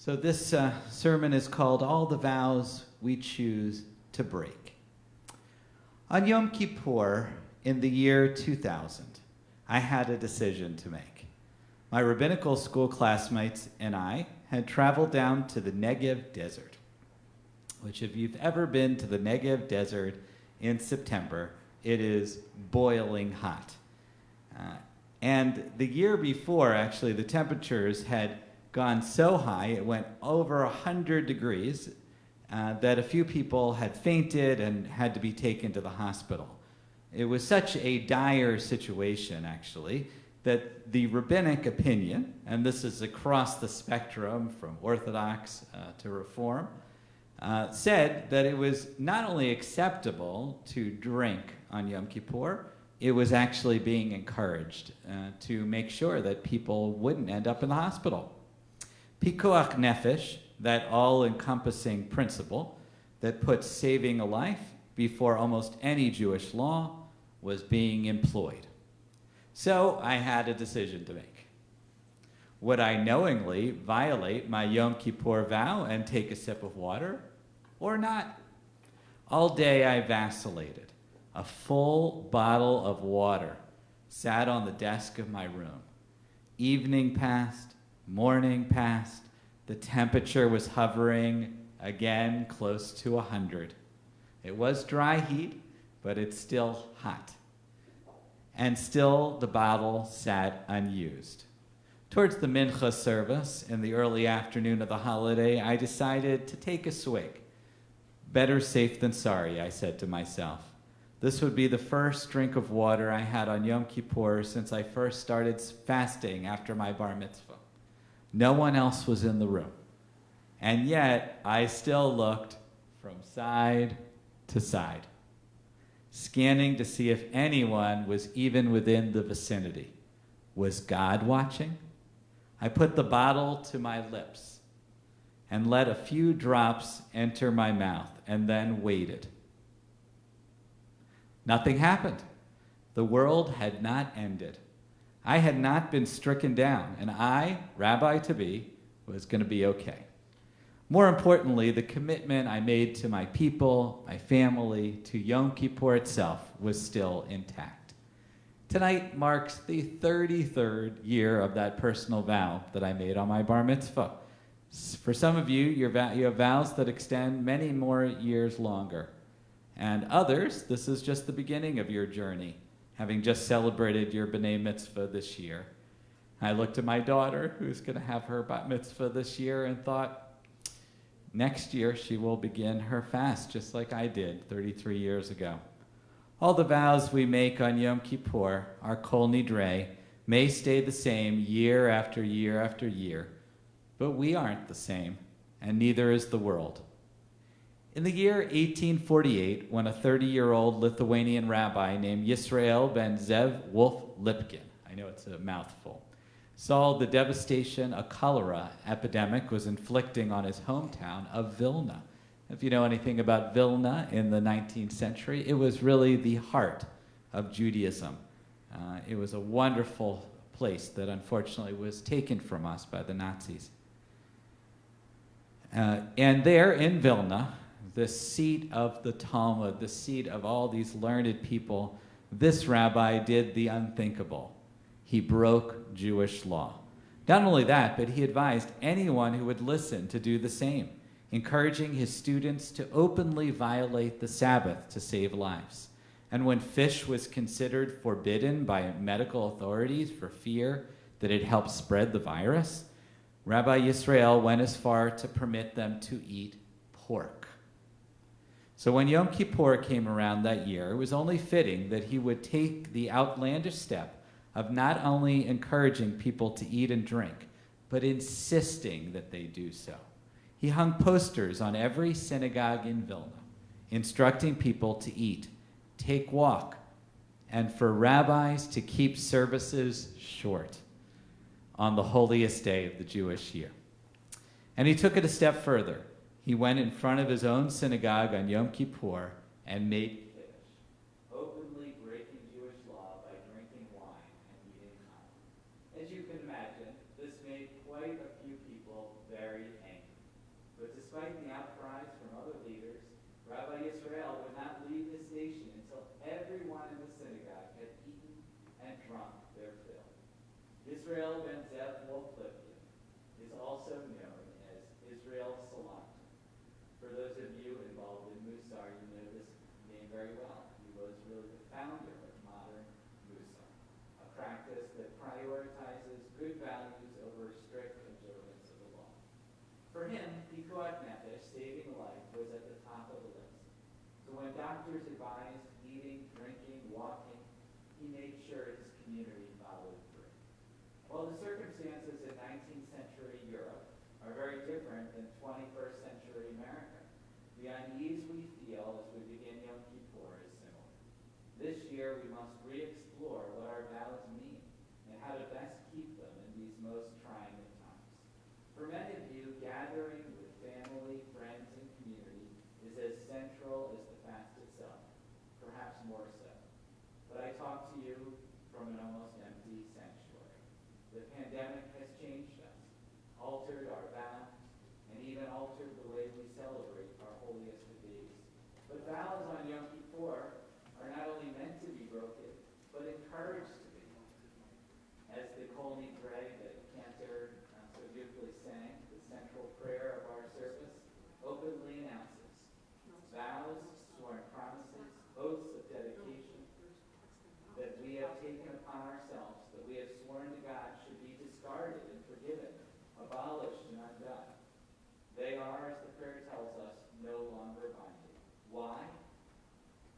So this sermon is called All the Vows We Choose to Break. On Yom Kippur in the year 2000, I had a decision to make. My rabbinical school classmates and I had traveled down to the Negev Desert, which if you've ever been to the Negev Desert in September, it is boiling hot. And the year before, actually, the temperatures had gone so high, it went over 100 degrees, that a few people had fainted and had to be taken to the hospital. It was such a dire situation, actually, that the rabbinic opinion, and this is across the spectrum from Orthodox to Reform, said that it was not only acceptable to drink on Yom Kippur, it was actually being encouraged to make sure that people wouldn't end up in the hospital. Pikuach nefesh, that all-encompassing principle that puts saving a life before almost any Jewish law, was being employed. So I had a decision to make. Would I knowingly violate my Yom Kippur vow and take a sip of water, or not? All day I vacillated. A full bottle of water sat on the desk of my room. Evening passed, morning passed, the temperature was hovering again close to 100. It was dry heat, but it's still hot. And still the bottle sat unused. Towards the mincha service in the early afternoon of the holiday, I decided to take a swig. Better safe than sorry, I said to myself. This would be the first drink of water I had on Yom Kippur since I first started fasting after my bar mitzvah. No one else was in the room. And yet, I still looked from side to side, scanning to see if anyone was even within the vicinity. Was God watching? I put the bottle to my lips and let a few drops enter my mouth and then waited. Nothing happened. The world had not ended. I had not been stricken down, and I, Rabbi-to-be, was going to be okay. More importantly, the commitment I made to my people, my family, to Yom Kippur itself was still intact. Tonight marks the 33rd year of that personal vow that I made on my bar mitzvah. For some of you, you have vows that extend many more years longer. And others, this is just the beginning of your journey, having just celebrated your B'nai Mitzvah this year. I looked at my daughter, who's going to have her Bat Mitzvah this year, and thought, next year she will begin her fast, just like I did 33 years ago. All the vows we make on Yom Kippur, our Kol Nidre, may stay the same year after year after year, but we aren't the same, and neither is the world. In the year 1848, when a 30-year-old Lithuanian rabbi named Yisrael ben Zev Wolf Lipkin, I know it's a mouthful, saw the devastation a cholera epidemic was inflicting on his hometown of Vilna. If you know anything about Vilna in the 19th century, it was really the heart of Judaism. It was a wonderful place that unfortunately was taken from us by the Nazis. And there in Vilna, the seat of the Talmud, the seat of all these learned people, this rabbi did the unthinkable. He broke Jewish law. Not only that, but he advised anyone who would listen to do the same, encouraging his students to openly violate the Sabbath to save lives. And when fish was considered forbidden by medical authorities for fear that it helped spread the virus, Rabbi Yisrael went as far to permit them to eat pork. So when Yom Kippur came around that year, it was only fitting that he would take the outlandish step of not only encouraging people to eat and drink, but insisting that they do so. He hung posters on every synagogue in Vilna, instructing people to eat, take walk, and for rabbis to keep services short on the holiest day of the Jewish year. And he took it a step further. He went in front of his own synagogue on Yom Kippur and made fish, openly breaking Jewish law by drinking wine and eating challah. As you can imagine, this made quite a few people very angry. despite the outcries from other leaders, Rabbi Israel would not leave his nation until everyone in the synagogue had eaten and drunk their fill. Israel ben Zev Wolf-Lipkin is also known as Israel Salanter. For those of you involved in Musar, you know this name very well. He was really the founder of modern Musar, a practice that prioritizes good values over strict observance of the law. For him, pikuach nefesh, saving life, was at the top of the list. So when doctors advised eating, drinking, walking, he made sure his community followed through. While the circumstances in 19th century Europe are very different than 21st century America, the unease we feel as we begin Yom Kippur is similar. This year we must re-explore what our vows mean and how to best keep them in these most trying of times. For many of you, gathering with family, friends, and community is as central as the fast itself, perhaps more so. But I talk to you from an almost empty sanctuary. The pandemic has changed us, altered our vows, and even altered the way we celebrate our holiest of days. But vows on Yom Kippur are not only meant to be broken, but encouraged to be. As the Kol Nidre that Cantor so beautifully sang, the central prayer of our service openly announces vows, sworn promises, oaths of dedication that we have taken upon ourselves, that we have sworn to God should be discarded and forgiven, abolished and undone. They are, as the prayer tells us, no longer binding. Why?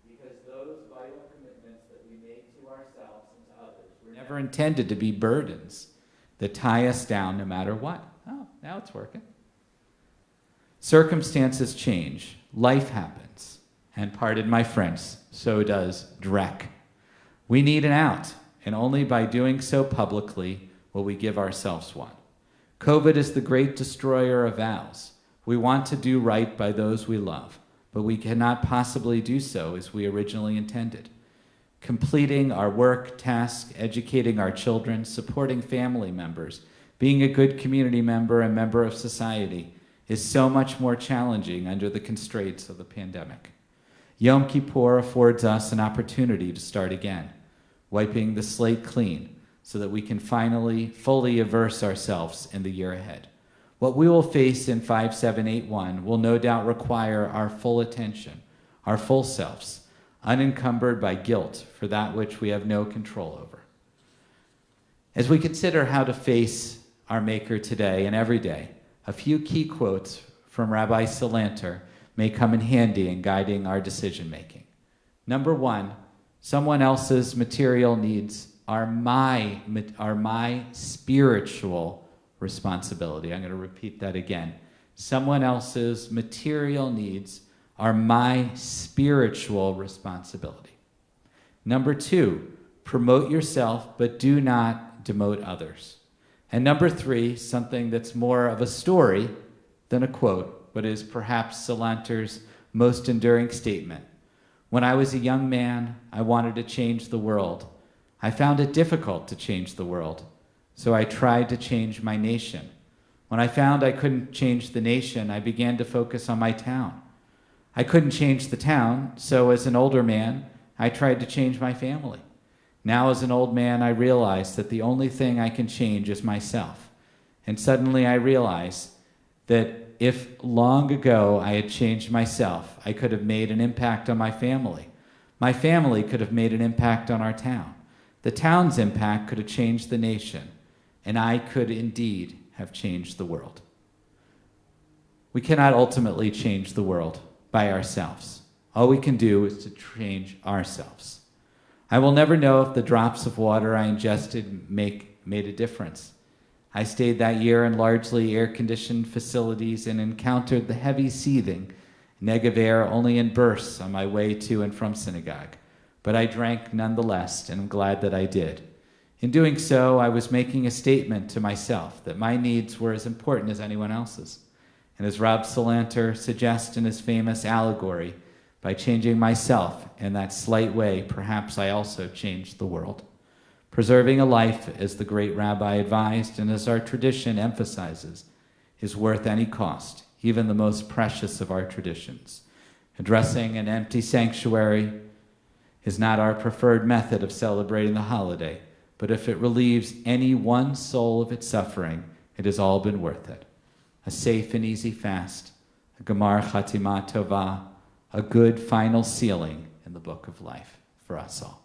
Because those vital commitments that we made to ourselves and to others were never intended to be burdens that tie us down no matter what. Oh, now it's working. Circumstances change. Life happens. And pardon my French, so does Drek. We need an out, and only by doing so publicly will we give ourselves one. COVID is the great destroyer of vows. We want to do right by those we love, but we cannot possibly do so as we originally intended. Completing our work, task, educating our children, supporting family members, being a good community member and member of society is so much more challenging under the constraints of the pandemic. Yom Kippur affords us an opportunity to start again, wiping the slate clean so that we can finally fully immerse ourselves in the year ahead. What we will face in 5781 will no doubt require our full attention, our full selves, unencumbered by guilt for that which we have no control over. As we consider how to face our Maker today and every day, a few key quotes from Rabbi Salanter may come in handy in guiding our decision-making. Number one, someone else's material needs are my spiritual responsibility. I'm going to repeat that again. Someone else's material needs are my spiritual responsibility. Number two, promote yourself, but do not demote others. And number three, something that's more of a story than a quote, but is perhaps Salanter's most enduring statement. When I was a young man, I wanted to change the world. I found it difficult to change the world, so I tried to change my nation. When I found I couldn't change the nation, I began to focus on my town. I couldn't change the town, so as an older man, I tried to change my family. Now as an old man, I realized that the only thing I can change is myself. And suddenly I realized that if long ago I had changed myself, I could have made an impact on my family. My family could have made an impact on our town. The town's impact could have changed the nation, and I could indeed have changed the world. We cannot ultimately change the world by ourselves. All we can do is to change ourselves. I will never know if the drops of water I ingested made a difference. I stayed that year in largely air-conditioned facilities and encountered the heavy seething, negative air only in bursts on my way to and from synagogue. But I drank nonetheless, and I'm glad that I did. In doing so, I was making a statement to myself that my needs were as important as anyone else's. And as Rob Salanter suggests in his famous allegory, by changing myself in that slight way, perhaps I also changed the world. Preserving a life, as the great rabbi advised and as our tradition emphasizes, is worth any cost, even the most precious of our traditions. Addressing an empty sanctuary is not our preferred method of celebrating the holiday, but if it relieves any one soul of its suffering, it has all been worth it. A safe and easy fast, a Gemar Chatima Tova, a good final sealing in the book of life for us all.